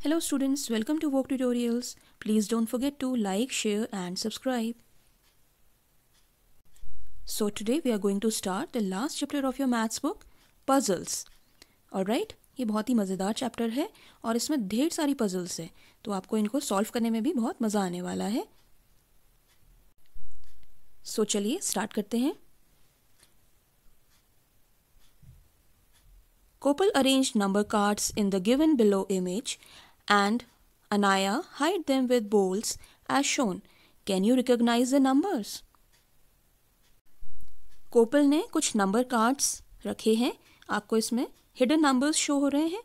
Hello students, welcome to Vogue Tutorials. Please don't forget to like, share and subscribe. So today we are going to start the last chapter of your maths book, Puzzles. Alright, ये बहुत ही मज़ेदार chapter है और इसमें ढेर सारी puzzles है, तो आपको इनको सॉल्व करने में भी बहुत मज़ा आने वाला है. So चलिए स्टार्ट करते हैं. Kopal arranged number cards in the given below image and Anaya hide them with bowls as shown. Can you recognize the numbers? कोपल ने कुछ नंबर कार्ड्स रखे हैं, आपको इसमें हिडन नंबर्स शो हो रहे हैं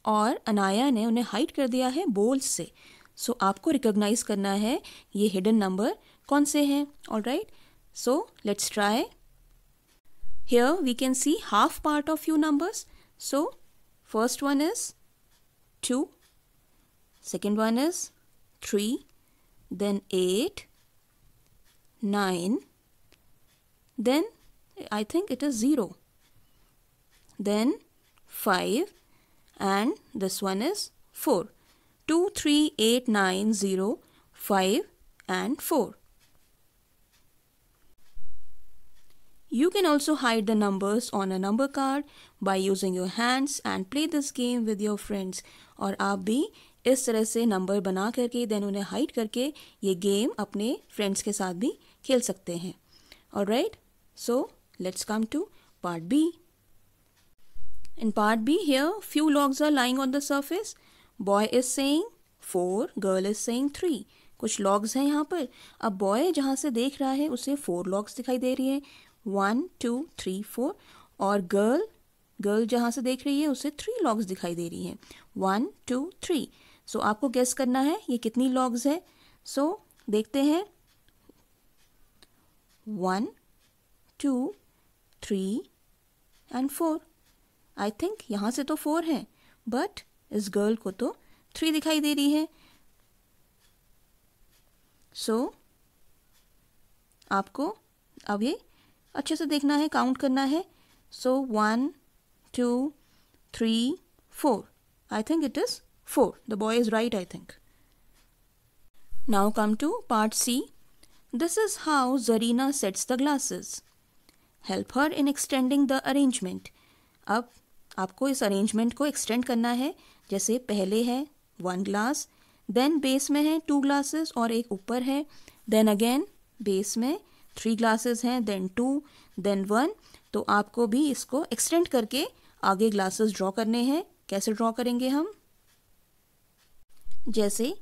और अनाया ने उन्हें हाइड कर दिया है बोल्स से. सो आपको रिकॉग्नाइज करना है ये हिडन नंबर कौन से हैं. Alright, so let's try. Here we can see half part of few numbers. So first one is 2, second one is 3, then 8, 9, then I think it is 0, then 5 and this one is 4. 2, 3, 8, 9, 0, 5 and 4. You can also hide the numbers on a number card by using your hands and play this game with your friends. और आप भी इस तरह से number बना करके then उन्हें hide करके ये गेम अपने फ्रेंड्स के साथ भी खेल सकते हैं. Alright, so let's come to part B. In part B, here few logs are lying on the surface. Boy is saying 4, girl is saying 3. कुछ logs हैं यहाँ पर. अब boy जहाँ से देख रहा है उसे 4 logs दिखाई दे रही हैं. 1, 2, 3, 4. और गर्ल जहाँ से देख रही है उसे 3 logs दिखाई दे रही हैं. 1, 2, 3. सो आपको गेस करना है ये कितनी logs है. सो देखते हैं. 1, 2, 3 and 4. आई थिंक यहाँ से तो 4 है बट इस गर्ल को तो 3 दिखाई दे रही है. सो आपको अब ये अच्छे से देखना है, काउंट करना है. सो 1, 2, 3, 4. I think it is 4. The boy is right, I think. Now come to part C. This is how Zarina sets the glasses. Help her in extending the arrangement. अब आपको इस अरेंजमेंट को एक्सटेंड करना है. जैसे पहले है 1 ग्लास, देन बेस में है 2 ग्लासेस और एक ऊपर है, देन अगेन बेस में 3 ग्लासेस हैं, देन 2, देन 1. तो आपको भी इसको एक्सटेंड करके आगे ग्लासेस ड्रॉ करने हैं. कैसे ड्रॉ करेंगे हम? जैसे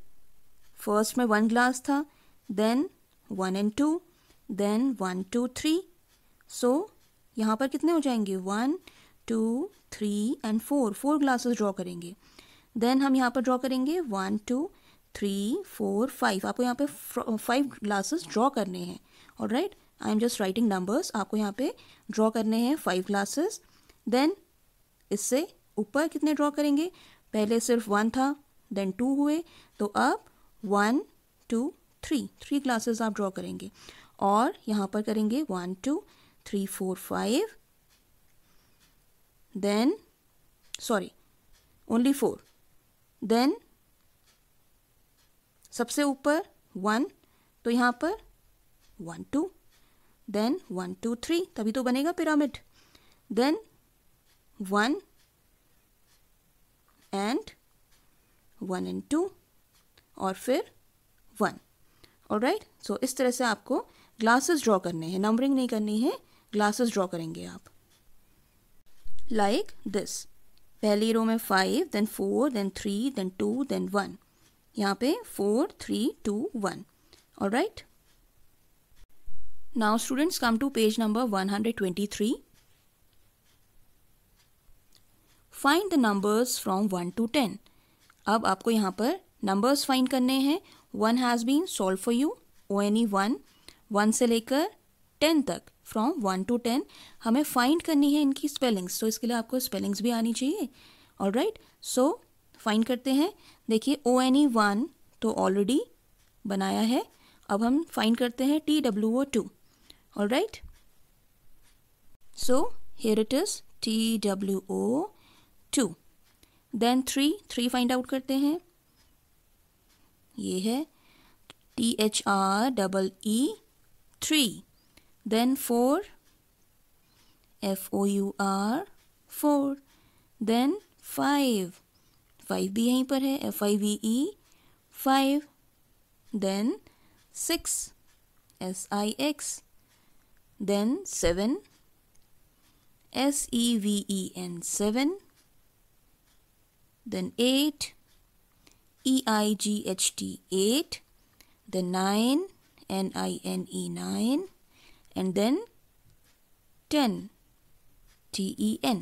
फर्स्ट में 1 ग्लास था, देन 1 and 2, देन 1, 2, 3. सो यहाँ पर कितने हो जाएंगे? 1, 2, 3 and 4. 4 ग्लासेस ड्रॉ करेंगे. देन हम यहाँ पर ड्रॉ करेंगे 1, 2, 3, 4, 5. आपको यहाँ पे 5 ग्लासेस ड्रॉ करने हैं. Alright, I am just writing numbers. आपको यहाँ पे ड्रॉ करने हैं 5 ग्लासेस. देन इससे ऊपर कितने ड्रॉ करेंगे? पहले सिर्फ 1 था, देन 2 हुए, तो अब 1, 2, 3 ग्लासेस आप ड्रॉ करेंगे. और यहाँ पर करेंगे 1, 2, 3, 4, 5. Then sorry only 4. देन सबसे ऊपर 1, तो यहाँ पर 1, 2, देन 1, 2, 3, तभी तो बनेगा पिरामिड. देन 1 and 1 and 2 और फिर 1. ऑलराइट, सो इस तरह से आपको ग्लासेस ड्रॉ करने हैं, नंबरिंग नहीं करनी है, ग्लासेस ड्रॉ करेंगे आप. Like this. पहली रो में 5, देन 4, देन 3, देन 2, देन 1. यहाँ पे 4, 3, 2, 1. Alright. Now students come to page number 123. Find the numbers from 1 to 10. अब आपको यहाँ पर नंबर्स फाइंड करने हैं. 1 has been solve for you. ONE 1 से लेकर 10 तक, फ्रॉम 1 to 10 हमें फाइंड करनी है इनकी स्पेलिंग्स. तो इसके लिए आपको स्पेलिंग्स भी आनी चाहिए. ऑलराइट, सो फाइंड करते हैं. देखिए ONE 1 तो ऑलरेडी बनाया है. अब हम फाइंड करते हैं TWO2. Alright, so here it is TWO2. Then 3 find out करते हैं. ये है THREE 3, then 4 FOUR 4, then 5 भी यहीं पर है FIVE 5, then 6 SIX, then 7 SEVEN 7, then 8 EIGHT 8, then 9 NINE 9, and then 10 TEN.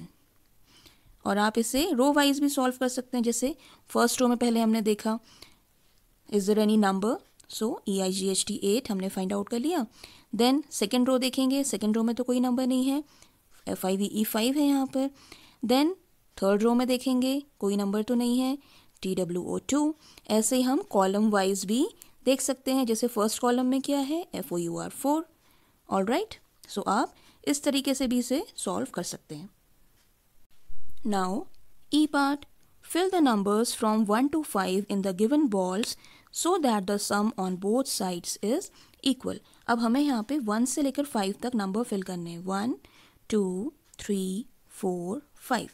और आप इसे रो वाइज भी सॉल्व कर सकते हैं. जैसे फर्स्ट रो में पहले हमने देखा is there any number, so EIGHT 8 हमने फाइंड आउट कर लिया. देन सेकेंड रो देखेंगे, सेकेंड रो में तो कोई नंबर नहीं है, FIVE 5 है यहाँ पर. देन थर्ड रो में देखेंगे कोई नंबर तो नहीं है, TWO 2. ऐसे ही हम कॉलम वाइज भी देख सकते हैं. जैसे फर्स्ट कॉलम में क्या है, FOUR 4. ऑलराइट, सो आप इस तरीके से भी इसे सॉल्व कर सकते हैं. Now E part, fill the numbers from 1 to 5 in the given balls so that the sum on both sides is equal. अब हमें यहाँ पे 1 से लेकर 5 तक नंबर फिल करने हैं. 1 2 3 4 5.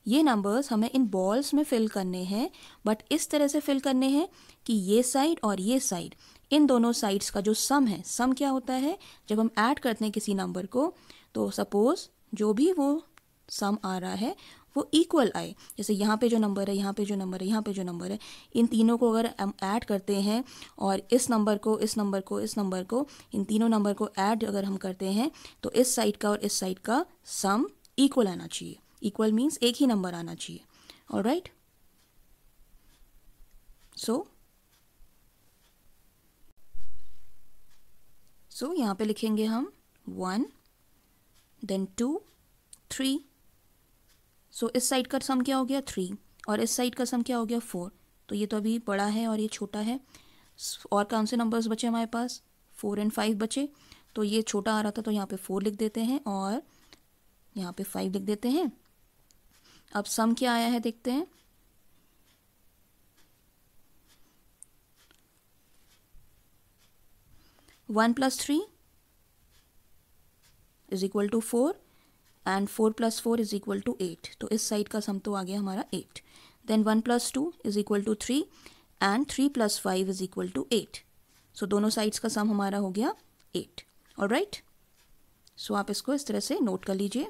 ये नंबर्स हमें इन बॉल्स में फिल करने हैं, बट इस तरह से फिल करने हैं कि ये साइड और ये साइड, इन दोनों साइड्स का जो सम है, सम क्या होता है जब हम ऐड करते हैं किसी नंबर को, तो सपोज जो भी वो सम आ रहा है वो इक्वल आए. जैसे यहाँ पे जो नंबर है, यहाँ पे जो नंबर है, यहाँ पे जो नंबर है, इन तीनों को अगर हम ऐड करते हैं और इस नंबर को, इस नंबर को, इस नंबर को, इन तीनों नंबर को ऐड अगर हम करते हैं तो इस साइड का और इस साइड का सम इक्वल आना चाहिए. इक्वल मीन्स एक ही नंबर आना चाहिए. ऑलराइट, सो यहाँ पे लिखेंगे हम 1 देन 2 3. सो इस साइड का सम क्या हो गया 3 और इस साइड का सम क्या हो गया 4. तो ये तो अभी बड़ा है और ये छोटा है. और कौन से नंबर्स बचे हमारे पास, 4 और 5 बचे. तो ये छोटा आ रहा था तो यहाँ पे 4 लिख देते हैं और यहाँ पे 5 लिख देते हैं. अब सम क्या आया है देखते हैं. 1 + 3 = 4 एंड 4 + 4 = 8. तो इस साइड का सम तो आ गया हमारा 8. Then 1 + 2 = 3 and 3 + 5 = 8. सो दोनों साइड्स का सम हमारा हो गया 8. ऑलराइट, सो आप इसको इस तरह से नोट कर लीजिए.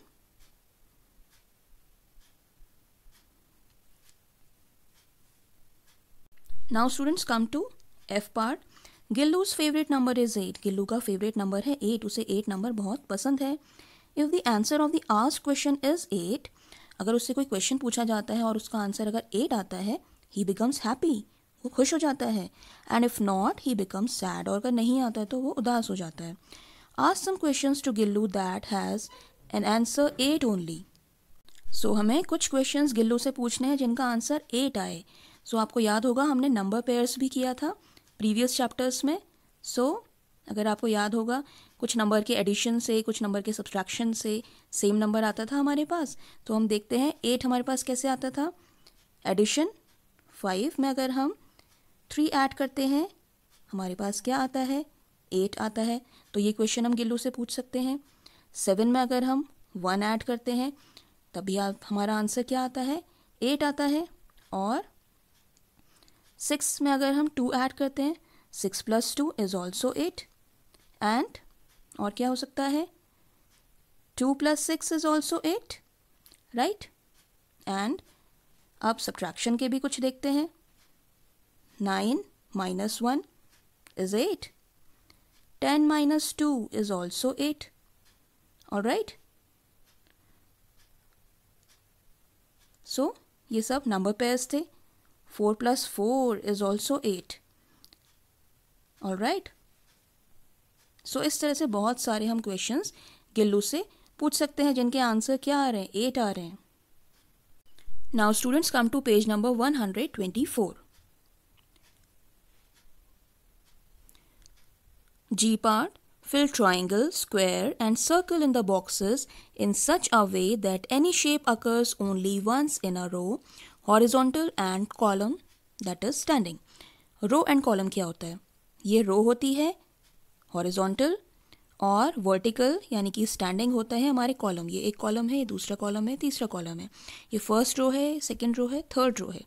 Now students come to F part. Gillu's favourite number is 8. Gillu का फेवरेट नंबर है 8. उसे 8 नंबर बहुत पसंद है. If the answer of the asked question is 8, अगर उससे कोई क्वेश्चन पूछा जाता है और उसका आंसर अगर 8 आता है, ही बिकम्स हैप्पी, वो खुश हो जाता है. And if not he becomes sad, और अगर नहीं आता है तो वो उदास हो जाता है. Ask some questions to Gillu that has an answer 8 only. So हमें कुछ क्वेश्चंस गिल्लू से पूछने हैं जिनका आंसर 8 आए. सो आपको याद होगा हमने नंबर पेयर्स भी किया था प्रीवियस चैप्टर्स में. सो अगर आपको याद होगा, कुछ नंबर के एडिशन से, कुछ नंबर के सब्सट्रैक्शन से सेम नंबर आता था हमारे पास. तो हम देखते हैं 8 हमारे पास कैसे आता था. एडिशन 5 में अगर हम 3 ऐड करते हैं, हमारे पास क्या आता है, 8 आता है. तो ये क्वेश्चन हम गिल्लू से पूछ सकते हैं. 7 में अगर हम 1 ऐड करते हैं, तभी हमारा आंसर क्या आता है, 8 आता है. और 6 में अगर हम 2 ऐड करते हैं, 6 + 2 = 8. एंड और क्या हो सकता है, 2 + 6 = 8, राइट. एंड अब सब्ट्रैक्शन के भी कुछ देखते हैं. 9 - 1 is 8. 10 - 2 is also 8. ऑलराइट, सो ये सब नंबर पेयर्स थे. 4 + 4 is also 8. ऑलराइट, सो इस तरह से बहुत सारे हम क्वेश्चंस गिल्लू से पूछ सकते हैं जिनके आंसर क्या आ रहे हैं, 8 आ रहे हैं. Now students come to page number 124. G part, fill triangle, square and circle in the boxes in such a way that any shape occurs only once in a row, horizontal and column that is standing. Row and column क्या होता है? ये रो होती है horizontal और vertical यानी कि standing होता है हमारे कॉलम। ये एक कॉलम है, ये दूसरा कॉलम है, तीसरा कॉलम है, ये फर्स्ट रो है, सेकंड रो है, थर्ड रो है।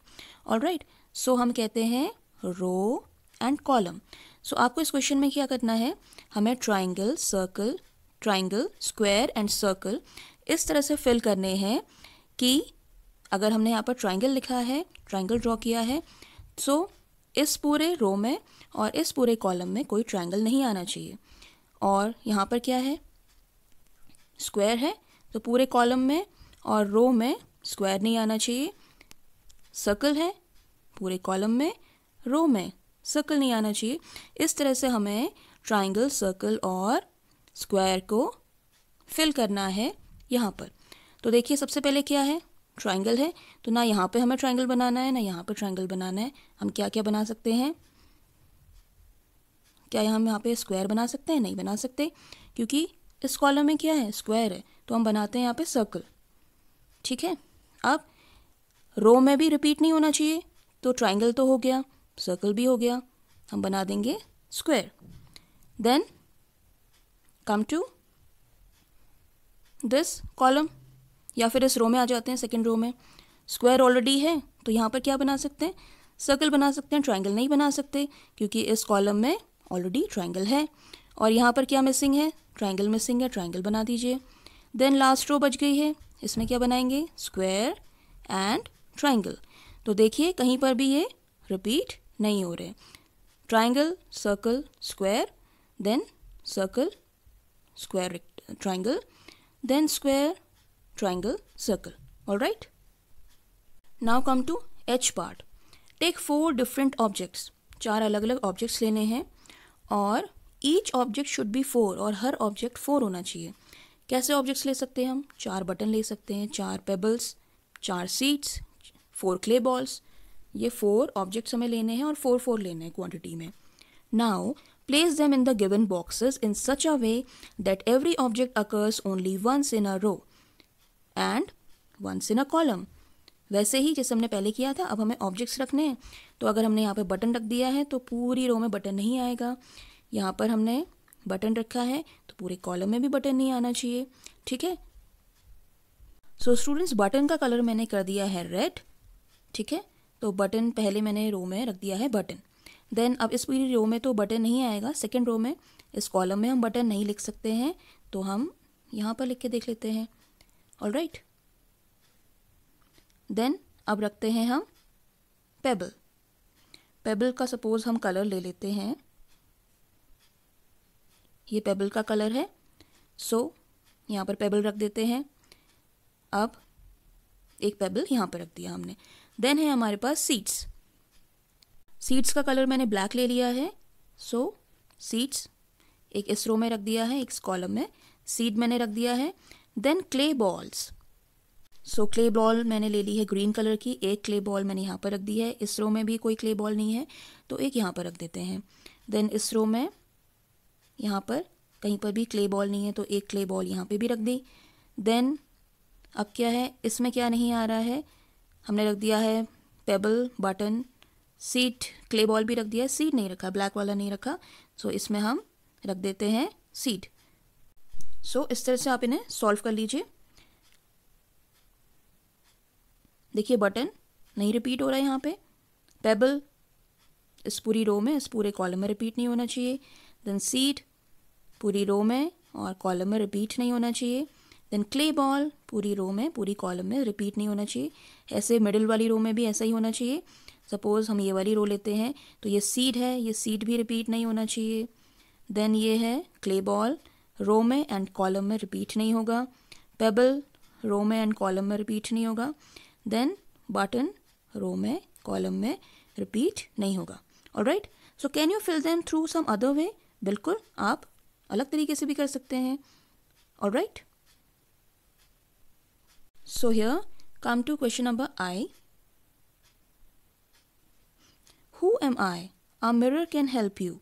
ऑलराइट, सो हम कहते हैं रो एंड कॉलम। सो आपको इस क्वेश्चन में क्या करना है, हमें triangle, circle, triangle, square and circle इस तरह से फिल करने हैं कि अगर हमने यहाँ पर ट्राइंगल लिखा है, ट्राइंगल ड्रॉ किया है, सो इस पूरे रो में और इस पूरे कॉलम में कोई ट्राइंगल नहीं आना चाहिए। और यहाँ पर क्या है, स्क्वायर है, तो पूरे कॉलम में और रो में स्क्वायर नहीं आना चाहिए। सर्कल है, पूरे कॉलम में, रो में सर्कल नहीं आना चाहिए। इस तरह से हमें ट्राइंगल, सर्कल और स्क्वायर को फिल करना है यहाँ पर। तो देखिए सबसे पहले क्या है, ट्राइंगल है, तो ना यहाँ पे हमें ट्राइंगल बनाना है ना यहाँ पे ट्राइंगल बनाना है। हम क्या क्या बना सकते हैं, क्या हम यहाँ पे स्क्वायर बना सकते हैं? नहीं बना सकते, क्योंकि इस कॉलम में क्या है, स्क्वायर है, तो हम बनाते हैं यहाँ पे सर्कल। ठीक है, अब रो में भी रिपीट नहीं होना चाहिए, तो ट्राइंगल तो हो गया, सर्कल भी हो गया, हम बना देंगे square. Then come to this column, या फिर इस रो में आ जाते हैं, सेकंड रो में स्क्वायर ऑलरेडी है, तो यहाँ पर क्या बना सकते हैं, सर्कल बना सकते हैं, ट्राइंगल नहीं बना सकते क्योंकि इस कॉलम में ऑलरेडी ट्राइंगल है। और यहाँ पर क्या मिसिंग है, ट्राइंगल मिसिंग है, ट्राइंगल बना दीजिए। देन लास्ट रो बच गई है, इसमें क्या बनाएंगे, स्क्वायर एंड ट्राइंगल। तो देखिए कहीं पर भी ये रिपीट नहीं हो रहे, triangle, circle, square, then circle, square, triangle, then square, triangle, circle. All right. Now come to H part. Take 4 different objects. 4 अलग अलग ऑब्जेक्ट्स लेने हैं और each object should be 4 और हर ऑब्जेक्ट 4 होना चाहिए। कैसे ऑब्जेक्ट्स ले सकते हैं हम, 4 बटन ले सकते हैं, 4 पेबल्स, 4 सीड्स, 4 क्ले बॉल्स। ये 4 ऑब्जेक्ट्स हमें लेने हैं और 4 लेने हैं क्वांटिटी में। Now place them in the given boxes in such a way that every object occurs only once in a row and once in a column. वैसे ही जैसे हमने पहले किया था, अब हमें ऑब्जेक्ट्स रखने हैं, तो अगर हमने यहाँ पे बटन रख दिया है तो पूरी रो में बटन नहीं आएगा। यहाँ पर हमने बटन रखा है तो पूरे कॉलम में भी बटन नहीं आना चाहिए। ठीक है, सो स्टूडेंट्स बटन का कलर मैंने कर दिया है रेड। ठीक है, तो बटन पहले मैंने रो में रख दिया है बटन। देन अब इस पूरी रो में तो बटन नहीं आएगा, सेकेंड रो में, इस कॉलम में हम बटन नहीं लिख सकते हैं, तो हम यहाँ पर लिख के देख लेते हैं। ऑलराइट, देन अब रखते हैं हम पेबल। पेबल का सपोज हम कलर ले लेते हैं, ये पेबल का कलर है, सो यहाँ पर पेबल रख देते हैं। अब एक पेबल यहाँ पर रख दिया हमने। देन है हमारे पास सीड्स। सीड्स का कलर मैंने ब्लैक ले लिया है, सो सीड्स एक इस रो में रख दिया है, एक इस कॉलम में सीड मैंने रख दिया है। देन क्ले बॉल्स, सो क्ले बॉल मैंने ले ली है ग्रीन कलर की, एक क्ले बॉल मैंने यहाँ पर रख दी है। इस रो में भी कोई क्ले बॉल नहीं है तो एक यहाँ पर रख देते हैं। देन इस रो में यहाँ पर कहीं पर भी क्ले बॉल नहीं है तो एक क्ले बॉल यहाँ पे भी रख दी। देन अब क्या है, इसमें क्या नहीं आ रहा है, हमने रख दिया है payable, button, seed, clay ball भी रख दिया है, सीड नहीं रखा, ब्लैक वाला नहीं रखा, सो इसमें हम रख देते हैं सीड। सो इस तरह से आप इन्हें सॉल्व कर लीजिए। देखिए बटन नहीं रिपीट हो रहा है यहाँ पे, पेबल इस पूरी रो में, इस पूरे कॉलम में रिपीट नहीं होना चाहिए। देन सीड पूरी रो में और कॉलम में रिपीट नहीं होना चाहिए। देन क्ले बॉल पूरी रो में, पूरी कॉलम में रिपीट नहीं होना चाहिए। ऐसे मिडिल वाली रो में भी ऐसा ही होना चाहिए। सपोज हम ये वाली रो लेते हैं तो ये सीड है, ये सीड भी रिपीट नहीं होना चाहिए। देन ये है क्ले बॉल, रो में एंड कॉलम में रिपीट नहीं होगा। पेबल रो में एंड कॉलम में रिपीट नहीं होगा। देन बटन रो में, कॉलम में रिपीट नहीं होगा। Alright, so can you fill them through some other way? बिल्कुल, आप अलग तरीके से भी कर सकते हैं। Alright, so here come to question number I. Who am I? A mirror can help you.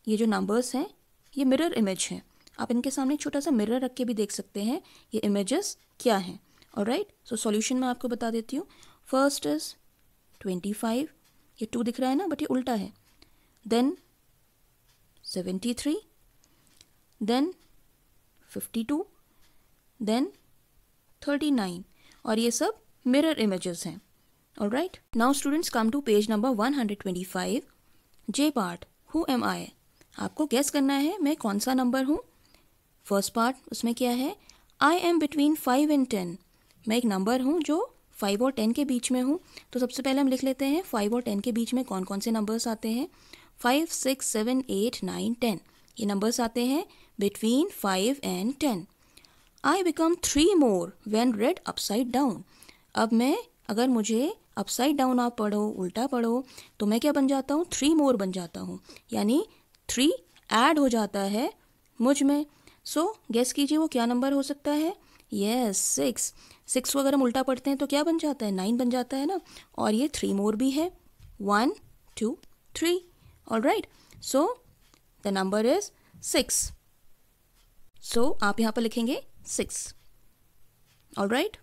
ये जो नंबर्स हैं ये मिरर इमेज हैं, आप इनके सामने एक छोटा सा मिरर रख के भी देख सकते हैं ये इमेजेस क्या हैं। ऑलराइट, सो सॉल्यूशन मैं आपको बता देती हूँ। फर्स्ट इज 25, ये 2 दिख रहा है ना, बट ये उल्टा है। देन 73, देन 52, देन 39, और ये सब मिरर इमेजेस हैं। Alright, now students come to page number 125, J part, who am I. आपको गेस करना है मैं कौन सा नंबर हूँ। फर्स्ट पार्ट, उसमें क्या है, आई एम बिटवीन 5 and 10। मैं एक नंबर हूँ जो 5 और 10 के बीच में हूँ। तो सबसे पहले हम लिख लेते हैं 5 और 10 के बीच में कौन कौन से नंबर्स आते हैं। 5, 6, 7, 8, 9, 10, ये नंबर्स आते हैं between 5 and 10। I become 3 more when read upside down। अब मैं, अगर मुझे अपसाइड डाउन आप पढ़ो, उल्टा पढ़ो, तो मैं क्या बन जाता हूँ, 3 more बन जाता हूँ, यानी 3 ऐड हो जाता है मुझ में। सो गेस कीजिए वो क्या नंबर हो सकता है। यस, 6 को अगर हम उल्टा पढ़ते हैं तो क्या बन जाता है, 9 बन जाता है ना। और ये 3 more भी है, 1, 2, 3। Alright, so the number is 6। सो आप यहाँ पर लिखेंगे 6। Alright,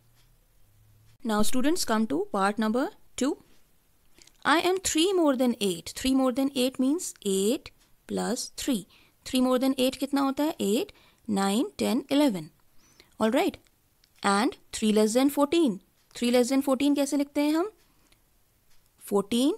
now students come to part number 2. I am 3 more than 8. 3 more than 8 means 8 plus 3. 3 more than 8 कितना होता है, 8, 9, 10, 11. Alright, and 3 less than 14. 3 less than 14 कैसे लिखते हैं हम, 14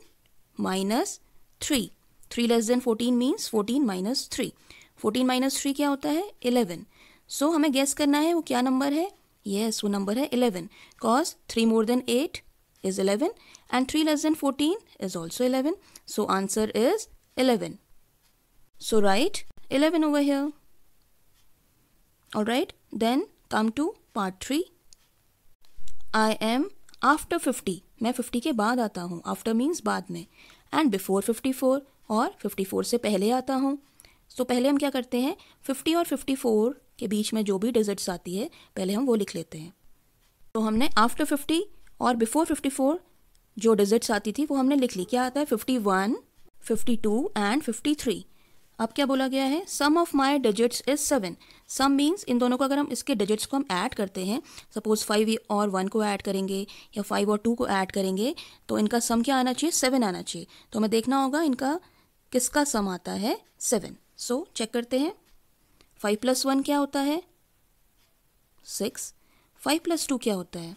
minus 3. 3 less than 14 means 14 minus 3. 14 minus 3 क्या होता है, 11. So हमें guess करना है वो क्या नंबर है। Yes, वो नंबर है 11, cause 3 more than 8 is 11 and 3 less than 14 is also 11. So answer is 11. So write 11 over here. Alright, then come to part 3. I am after 50. मैं 50 के बाद आता हूँ, after means बाद में, and before 54, और 54 से पहले आता हूँ। तो पहले हम क्या करते हैं, 50 और 54 के बीच में जो भी डिजिट्स आती है पहले हम वो लिख लेते हैं। तो हमने आफ्टर 50 और बिफोर 54 जो डिजिट्स आती थी वो हमने लिख ली। क्या आता है, 51, 52 एंड 53। अब क्या बोला गया है, sum of my digits is 7। Sum means इन दोनों को अगर हम इसके डिजिट्स को हम ऐड करते हैं, सपोज 5 और 1 को ऐड करेंगे या 5 और 2 को ऐड करेंगे, तो इनका सम क्या आना चाहिए, 7 आना चाहिए। तो हमें देखना होगा इनका किसका सम आता है, 7। सो चेक करते हैं, 5 + 1 क्या होता है, 6। 5 + 2 क्या होता है,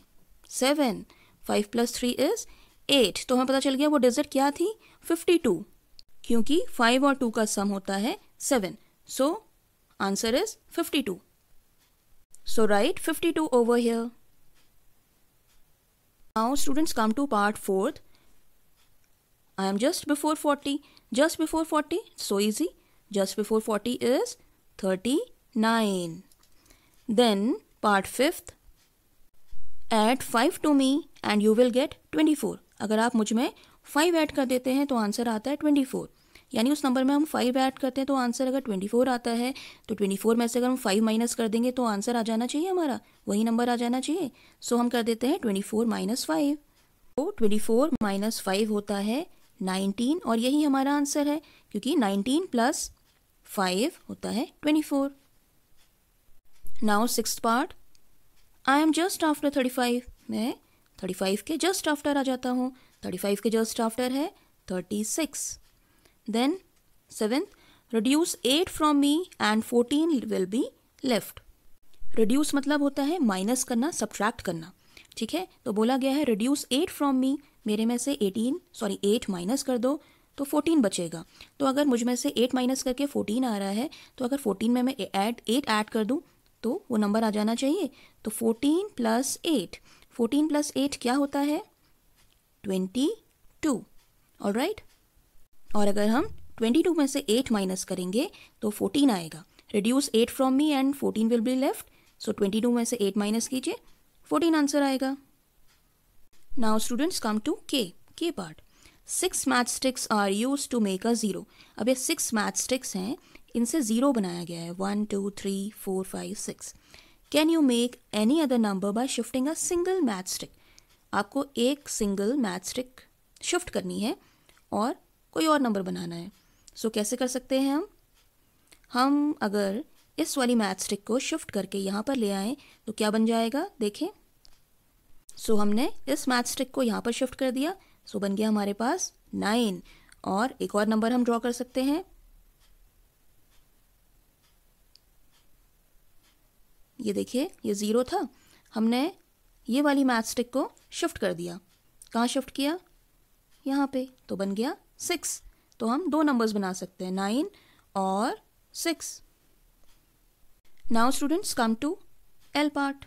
7। 5 + 3 इज 8। तो हमें पता चल गया वो डिजिट क्या थी, 52, क्योंकि 5 और 2 का सम होता है 7। सो answer is 52। So right 52 over here. Now students come to part 4th. I am just before 40. Just before 40, so easy. Just before 40 is 39. Then part 5th. Add 5 to me and you will get 24. अगर आप मुझ में 5 add कर देते हैं तो answer आता है 24। यानी उस नंबर में हम 5 ऐड करते हैं तो आंसर अगर 24 आता है, तो 24 में से अगर हम 5 माइनस कर देंगे तो आंसर आ जाना चाहिए, हमारा वही नंबर आ जाना चाहिए। सो हम कर देते हैं 24 - 5। तो 24 - 5 होता है 19, और यही हमारा आंसर है, क्योंकि 19 + 5 होता है 24। Now 6th part, I am just after 35। मैं 35 के जस्ट आफ्टर आ जाता हूँ। 35 के जस्ट आफ्टर है 36। Then 7th, reduce 8 from me and 14 will be left. Reduce मतलब होता है माइनस करना, सब्ट्रैक्ट करना, ठीक है। तो बोला गया है रिड्यूस 8 फ्रॉम मी, मेरे में से 8 माइनस कर दो तो 14 बचेगा। तो अगर मुझ में से 8 माइनस करके 14 आ रहा है, तो अगर 14 में मैं 8 ऐड कर दूं तो वो नंबर आ जाना चाहिए। तो 14 + 8, 14 + 8 क्या होता है, 22। ऑलराइट, और अगर हम 22 में से 8 माइनस करेंगे तो 14 आएगा। Reduce 8 from me and 14 will be left. So 22 में से 8 माइनस कीजिए, 14 आंसर आएगा। Now students come to K part. 6 match sticks are used to make a 0। अब ये 6 मैच स्टिक्स हैं, इनसे 0 बनाया गया है, 1, 2, 3, 4, 5, 6। Can you make any other number by shifting a single match stick. आपको एक सिंगल मैच स्टिक शिफ्ट करनी है और कोई और नंबर बनाना है। सो कैसे कर सकते हैं हम अगर इस वाली मैच स्टिक को शिफ्ट करके यहाँ पर ले आएँ तो क्या बन जाएगा, देखें। सो हमने इस मैच स्टिक को यहाँ पर शिफ्ट कर दिया, सो बन गया हमारे पास 9। और एक और नंबर हम ड्रॉ कर सकते हैं, ये देखिए ये 0 था, हमने ये वाली मैच स्टिक को शिफ्ट कर दिया। कहाँ शिफ्ट किया? यहाँ पे, तो बन गया 6। तो हम दो नंबर्स बना सकते हैं, 9 और 6। Now students come to L part.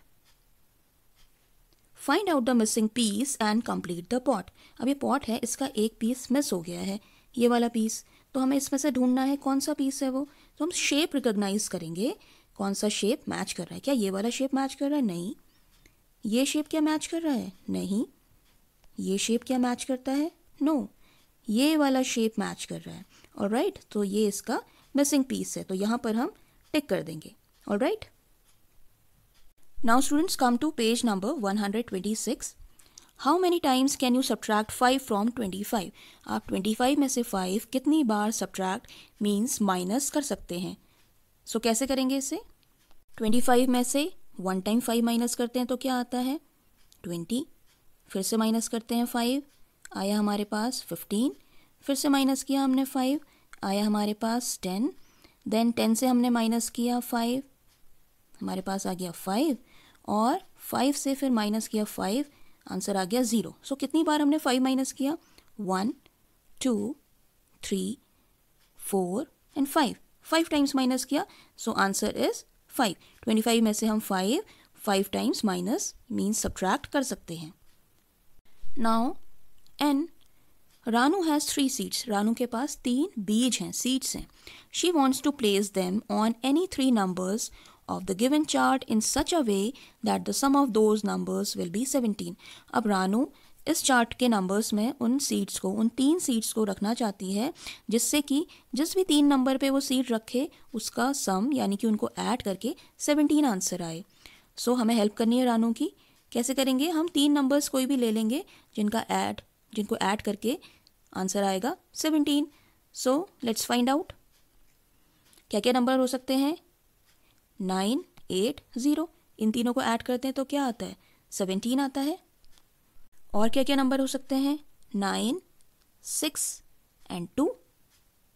Find out the missing piece and complete the pot. अब ये पॉट है, इसका एक पीस मिस हो गया है, ये वाला पीस, तो हमें इसमें से ढूंढना है कौन सा पीस है वो। तो हम शेप रिकॉग्नाइज करेंगे, कौन सा शेप मैच कर रहा है। क्या ये वाला शेप मैच कर रहा है? नहीं। ये शेप क्या मैच कर रहा है? नहीं। ये शेप क्या मैच करता है? नो। ये वाला शेप मैच कर रहा है। ऑलराइट, तो ये इसका मिसिंग पीस है, तो यहाँ पर हम टिक कर देंगे। Alright, now students come to page number 126। How many times can you subtract 5 from 25? आप 25 में से 5 कितनी बार सब्ट्रैक्ट मीन्स माइनस कर सकते हैं। सो कैसे करेंगे इसे? 25 में से 1 टाइम 5 माइनस करते हैं तो क्या आता है? 20। फिर से माइनस करते हैं 5, आया हमारे पास 15। फिर से माइनस किया हमने 5, आया हमारे पास 10। देन 10 से हमने माइनस किया 5, हमारे पास आ गया 5। और 5 से फिर माइनस किया 5, आंसर आ गया 0। सो कितनी बार हमने 5 माइनस किया? 1 2 3 4 एंड 5 टाइम्स माइनस किया, सो आंसर इज 5। 25 में से हम 5 टाइम्स माइनस मीन्स सब्ट्रैक्ट कर सकते हैं। Now N, Ranu has 3 seeds. Ranu के पास 3 बीज हैं, सीड्स हैं। She wants to place them on any 3 numbers of the given chart in such a way that the sum of those numbers will be 17. अब रानू इस चार्ट के नंबर्स में उन सीड्स को, उन 3 सीड्स को रखना चाहती है, जिससे कि जिस भी 3 नंबर पे वो सीड रखे उसका सम यानी कि उनको ऐड करके 17 आंसर आए। सो हमें हेल्प करनी है रानू की। कैसे करेंगे? हम 3 नंबर्स कोई भी ले लेंगे जिनको ऐड करके आंसर आएगा 17। सो लेट्स फाइंड आउट क्या क्या नंबर हो सकते हैं। 9 8 0, इन तीनों को ऐड करते हैं तो क्या आता है? 17 आता है। और क्या क्या नंबर हो सकते हैं? 9 6 एंड 2।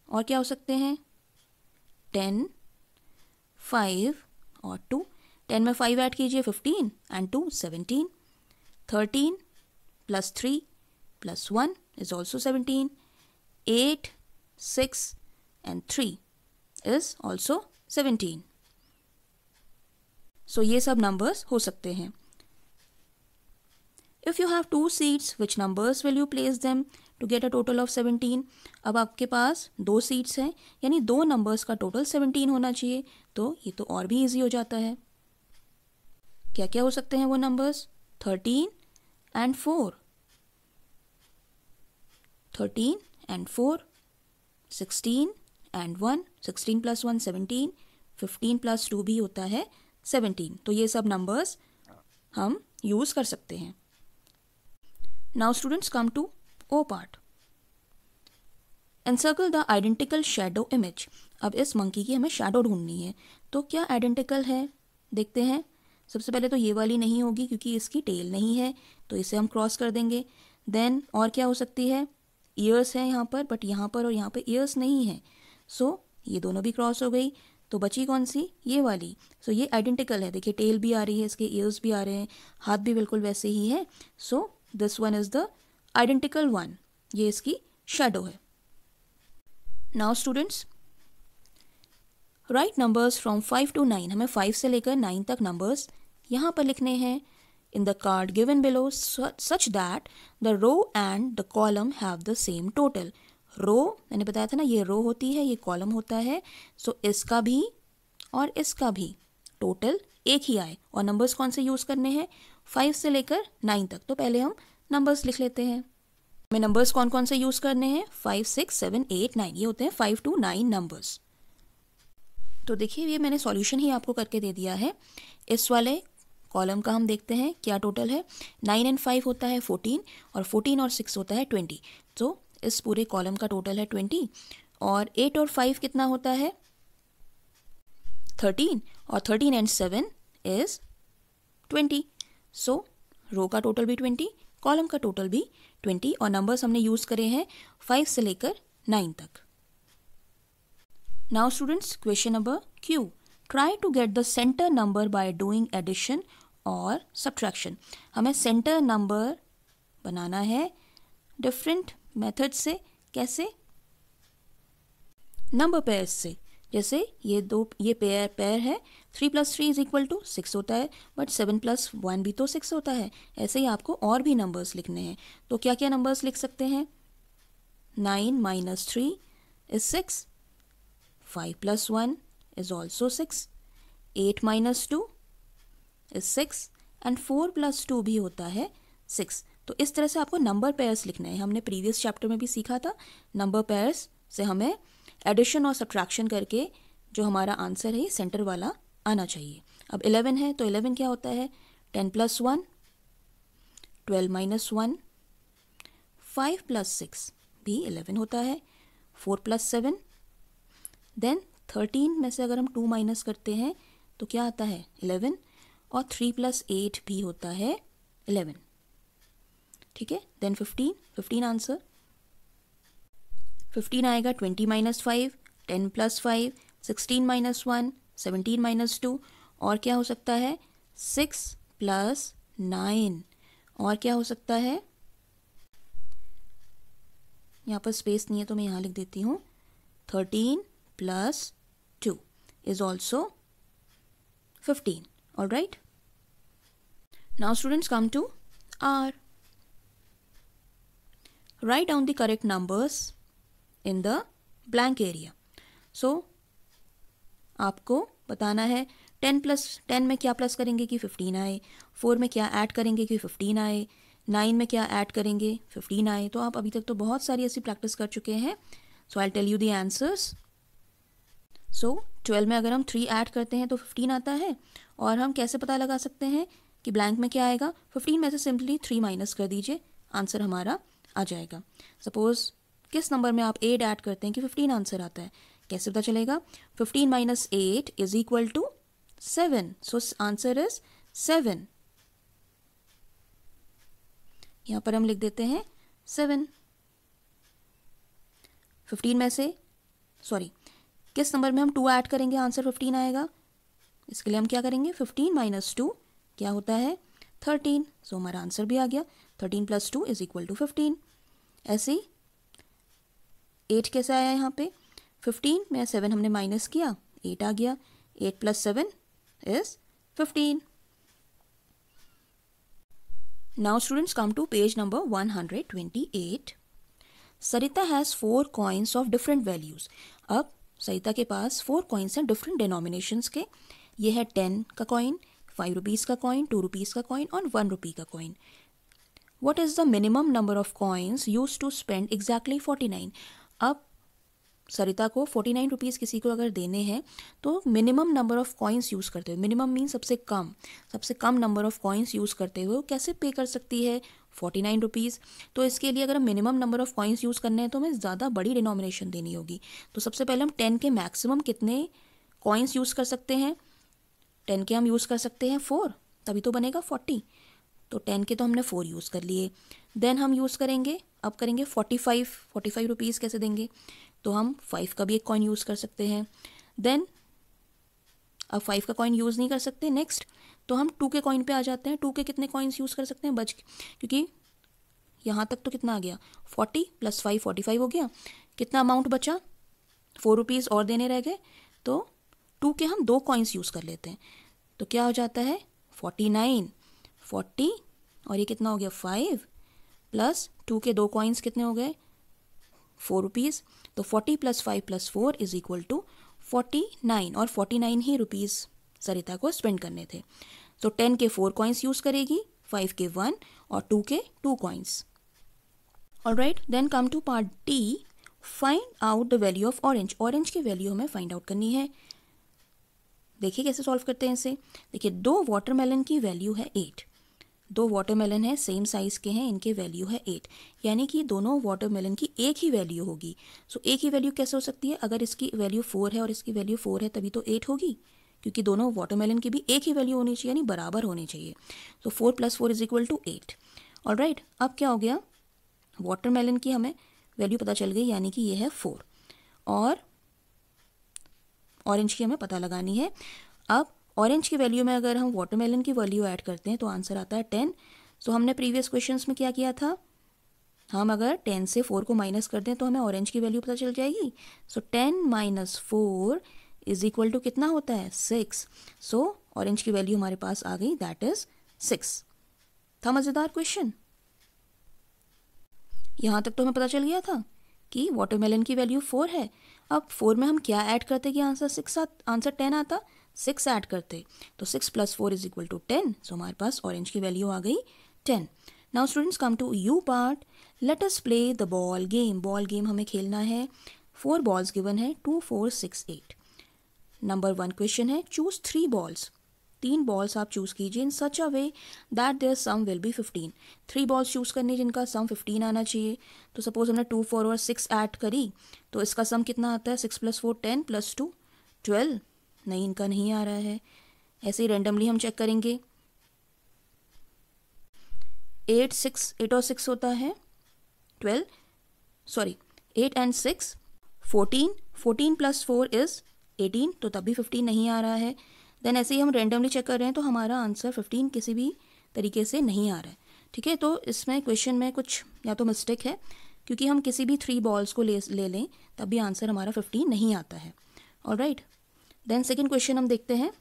और क्या हो सकते हैं? 10 5 और 2। 10 में 5 ऐड कीजिए 15 and 2 17। 13 plus 3 plus 1 is also 17। 8 6 and 3 is also 17। सो ये सब नंबर्स हो सकते हैं। If you have 2 seeds, which numbers will you place them to get a total of 17? अब आपके पास 2 सीड्स हैं, यानी 2 नंबर्स का टोटल 17 होना चाहिए, तो ये तो और भी ईजी हो जाता है। क्या क्या हो सकते हैं वो numbers? 13 and 4, 13 and 4, 16 and 1, 16 plus 1 17, 15 plus 2 भी होता है 17। तो ये सब नंबर्स हम यूज कर सकते हैं। Now students come to O part. Encircle the identical shadow image. अब इस मंकी की हमें शैडो ढूंढनी है, तो क्या आइडेंटिकल है देखते हैं। सबसे पहले तो ये वाली नहीं होगी क्योंकि इसकी टेल नहीं है, तो इसे हम क्रॉस कर देंगे। देन और क्या हो सकती है? ईयर्स है यहाँ पर, बट यहाँ पर और यहाँ पर ईयर्स नहीं है, सो ये दोनों भी क्रॉस हो गई। तो बची कौन सी? ये वाली। सो ये आइडेंटिकल है, देखिए टेल भी आ रही है, इसके ईयर्स भी आ रहे हैं, हाथ भी बिल्कुल वैसे ही है। So this one is the identical one, ये इसकी शैडो है। Now students right numbers from 5 to 9। हमें 5 से लेकर 9 तक नंबर्स यहाँ पर लिखने हैं in the card given below such that the row and the column have the same total. Row मैंने बताया था ना, ये रो होती है, ये कॉलम होता है। सो इसका भी और इसका भी टोटल एक ही आए। और नंबर्स कौन से यूज़ करने हैं? 5 से लेकर 9 तक। तो पहले हम नंबर्स लिख लेते हैं। हमें नंबर्स कौन कौन से यूज़ करने हैं? 5 6 7 8 9, ये होते हैं 5 to 9 नंबर्स। तो देखिए ये मैंने सॉल्यूशन ही आपको करके दे दिया है। इस वाले कॉलम का हम देखते हैं क्या टोटल है। 9 and 5 होता है 14, और 14 और 6 होता है 20। तो इस पूरे कॉलम का टोटल है 20। और 8 और 5 कितना होता है? 13, और 13 and 7 इज 20। सो रो का टोटल भी 20, कॉलम का टोटल भी 20 और नंबर्स हमने यूज़ करे हैं 5 से लेकर 9 तक। Now students, question number Q, try to get the center number by doing addition और सब्ट्रैक्शन। हमें सेंटर नंबर बनाना है डिफरेंट मेथड से। कैसे? नंबर पेयर्स से। जैसे ये पेयर है, 3 + 3 = 6 होता है, बट 7 + 1 भी तो 6 होता है। ऐसे ही आपको और भी नंबर्स लिखने हैं। तो क्या क्या नंबर्स लिख सकते हैं? 9 - 3 is 6, 5 + 1 is also 6, 8 - 2 is 6 and 4 + 2 भी होता है 6। तो इस तरह से आपको नंबर पेयर्स लिखने हैं। हमने प्रीवियस चैप्टर में भी सीखा था, नंबर पेयर्स से हमें एडिशन और सब्ट्रैक्शन करके जो हमारा आंसर है ये सेंटर वाला आना चाहिए। अब 11 है तो 11 क्या होता है? 10 + 1, 12 - 1, 5 + 6 भी 11 होता है, 4 + 7, देन 13 में से अगर हम 2 माइनस करते हैं तो क्या आता है? 11, और 3 + 8 भी होता है 11। ठीक है, देन 15 आंसर। 15 आएगा 20 - 5, 10 + 5, 16 - 1, 17 - 2, और क्या हो सकता है? 6 + 9, और क्या हो सकता है? यहाँ पर स्पेस नहीं है तो मैं यहाँ लिख देती हूँ, 13 + 2 is also 15. All right. Now students, come to R. Write down the correct numbers in the blank area. So आपको बताना है 10 + 10 में क्या प्लस करेंगे कि 15 आए, 4 में क्या ऐड करेंगे कि 15 आए, 9 में क्या ऐड करेंगे 15 आए। तो आप अभी तक तो बहुत सारी ऐसी प्रैक्टिस कर चुके हैं। So I tell you the answers. So 12 में अगर हम 3 ऐड करते हैं तो 15 आता है, और हम कैसे पता लगा सकते हैं कि ब्लैंक में क्या आएगा? 15 में से सिंपली 3 माइनस कर दीजिए, आंसर हमारा आ जाएगा। सपोज किस नंबर में आप 8 ऐड करते हैं कि 15 आंसर आता है, कैसे पता चलेगा? 15 - 8 = 7, सो आंसर इज 7। यहाँ पर हम लिख देते हैं 7। 15 में से किस नंबर में हम 2 ऐड करेंगे, आंसर 15 आएगा। इसके लिए हम क्या करेंगे? 15 - 2 क्या होता है? 13, सो हमारा आंसर भी आ गया। 13 + 2 = 15। ऐसे ही 8 कैसे आया यहाँ पे? 15 में 7 हमने माइनस किया, 8 आ गया। 8 + 7 is 15. Now students, come to page number 128. Sarita has 4 coins of different values. अब सरिता के पास 4 कॉइन्स हैं डिफरेंट डिनोमिनेशंस के। ये है 10 का कॉइन, 5 रुपीज़ का कॉइन, 2 रुपीज़ का कॉइन और 1 रुपी का coin. What is the minimum number of coins used to spend exactly 49? अब सरिता को 49 रुपीज़ किसी को अगर देने हैं तो minimum number of coins use करते हुए, मिनिमम मीन सबसे कम नंबर ऑफ कॉइन्स यूज़ करते हुए वो कैसे पे कर सकती है 49 रुपीज़। तो इसके लिए अगर हम minimum number of coins use करने हैं तो हमें ज़्यादा बड़ी डिनोमिनेशन देनी होगी। तो सबसे पहले हम 10 के मैक्सिमम कितने कॉइन्स यूज़ कर सकते हैं? 10 के हम यूज़ कर सकते हैं 4, तभी तो बनेगा 40। तो 10 के तो हमने 4 यूज़ कर लिए। देन हम यूज़ करेंगे, अब करेंगे 45 रुपीज़ कैसे देंगे? तो हम 5 का भी एक कॉइन यूज़ कर सकते हैं। देन अब 5 का कॉइन यूज़ नहीं कर सकते, नेक्स्ट तो हम 2 के कॉइन पे आ जाते हैं। 2 के कितने कॉइन्स यूज़ कर सकते हैं क्योंकि यहाँ तक तो कितना आ गया? 40 + 5 45 हो गया। कितना अमाउंट बचा? 4 रुपीज़ और देने रह गए। तो 2 के हम 2 कॉइन्स यूज़ कर लेते हैं। तो क्या हो जाता है? 49, 40 और ये कितना हो गया? 5 प्लस 2 के 2 कॉइन्स कितने हो गए? 4 रुपीज़। तो 40 + 5 + 4 = 49, और 49 ही रुपीज़ सरिता को स्पेंड करने थे। तो 10 के 4 कॉइन्स यूज़ करेगी, 5 के 1 और 2 के 2 coins. Alright, then come to part D, find out the value of orange. Orange की वैल्यू हमें फाइंड आउट करनी है। देखिए कैसे सॉल्व करते हैं इसे। देखिए 2 वाटरमेलन की वैल्यू है 8। 2 वाटरमेलन है, सेम साइज़ के हैं, इनके वैल्यू है 8, यानी कि दोनों वाटरमेलन की एक ही वैल्यू होगी। सो एक ही वैल्यू कैसे हो सकती है? अगर इसकी वैल्यू 4 है और इसकी वैल्यू 4 है तभी तो 8 होगी, क्योंकि दोनों वाटरमेलन की भी एक ही वैल्यू होनी चाहिए, यानी बराबर होनी चाहिए। तो 4 + 4 = 8। ऑलराइट, अब क्या हो गया, वाटरमेलन की हमें वैल्यू पता चल गई, यानी कि ये है 4, और ऑरेंज की हमें पता लगानी है। अब ऑरेंज की वैल्यू में अगर हम वाटरमेलन की वैल्यू ऐड करते हैं तो आंसर आता है 10। सो हमने प्रीवियस क्वेश्चंस में क्या किया था, हम अगर 10 से 4 को माइनस कर दें तो हमें ऑरेंज की वैल्यू पता चल जाएगी। सो 10 माइनस 4 इज इक्वल टू कितना होता है, 6। सो ऑरेंज की वैल्यू हमारे पास आ गई, दैट इज 6। था मज़ेदार क्वेश्चन। यहाँ तक तो हमें पता चल गया था कि वाटरमेलन की वैल्यू 4 है। अब 4 में हम क्या ऐड करते कि आंसर 10 आता, 6 ऐड करते, तो 6 + 4 इज इक्वल टू 10। सो हमारे पास ऑरेंज की वैल्यू आ गई 10। Now students, come to U part. Let us play the ball game. Ball game हमें खेलना है। 4 बॉल्स गिवन है, 2, 4, 6, 8। नंबर 1 क्वेश्चन है, चूज 3 बॉल्स। 3 बॉल्स आप चूज कीजिए in such a way that there sum will be 15। 3 balls choose करनी जिनका सम 15 आना चाहिए। तो सपोज हमने 2, 4 और 6 ऐड करी, तो इसका सम कितना आता है, 6 + 4 10 + 2 12। नहीं, इनका नहीं आ रहा है। ऐसे ही रैंडमली हम चेक करेंगे। 8 और 6 होता है 12, सॉरी 8 and 6 14, 14 + 4 इज 18, तो तब भी 15 नहीं आ रहा है। देन ऐसे ही हम रैंडमली चेक कर रहे हैं तो हमारा आंसर 15 किसी भी तरीके से नहीं आ रहा है। ठीक है, तो इसमें क्वेश्चन में कुछ या तो मिस्टेक है, क्योंकि हम किसी भी 3 बॉल्स को ले लें तब भी आंसर हमारा 15 नहीं आता है। ऑलराइट, देन सेकेंड क्वेश्चन हम देखते हैं।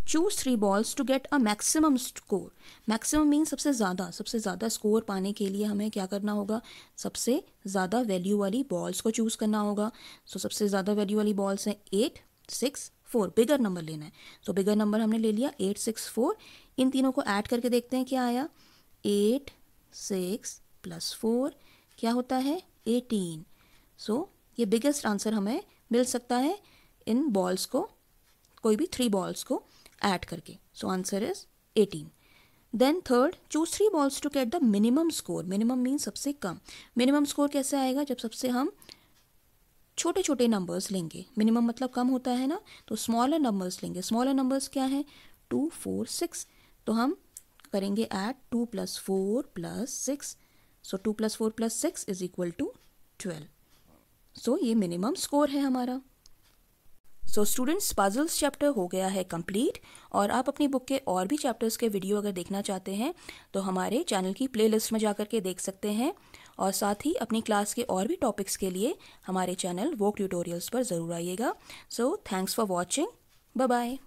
Choose 3 balls to get a maximum score. Maximum mean सबसे ज़्यादा स्कोर पाने के लिए हमें क्या करना होगा, सबसे ज़्यादा वैल्यू वाली बॉल्स को चूज़ करना होगा। सो सबसे ज़्यादा वैल्यू वाली बॉल्स हैं 8, 6, 4। बिगर नंबर लेना है। सो बिगर नंबर हमने ले लिया 8, 6, 4। इन तीनों को ऐड करके देखते हैं क्या आया। 8, 6 + 4 क्या होता है, 18। सो ये बिगेस्ट आंसर हमें मिल सकता है इन बॉल्स को, कोई भी 3 बॉल्स को ऐड करके। So answer is 18। Then third, choose 3 balls to get the minimum score. Minimum mean सबसे कम। मिनिमम स्कोर कैसे आएगा, जब सबसे हम छोटे छोटे नंबर्स लेंगे। मिनिमम मतलब कम होता है ना, तो स्मॉलर नंबर्स लेंगे। स्मॉलर नंबर्स क्या है, 2, 4, 6। तो हम करेंगे add 2 + 4 + 6। So 2 + 4 + 6 is equal to 12। सो ये मिनिमम स्कोर है हमारा। सो स्टूडेंट्स, पजल्स चैप्टर हो गया है कंप्लीट, और आप अपनी बुक के और भी चैप्टर्स के वीडियो अगर देखना चाहते हैं तो हमारे चैनल की प्लेलिस्ट में जाकर के देख सकते हैं, और साथ ही अपनी क्लास के और भी टॉपिक्स के लिए हमारे चैनल वोक ट्यूटोरियल्स पर ज़रूर आइएगा। So thanks for watching, bye bye.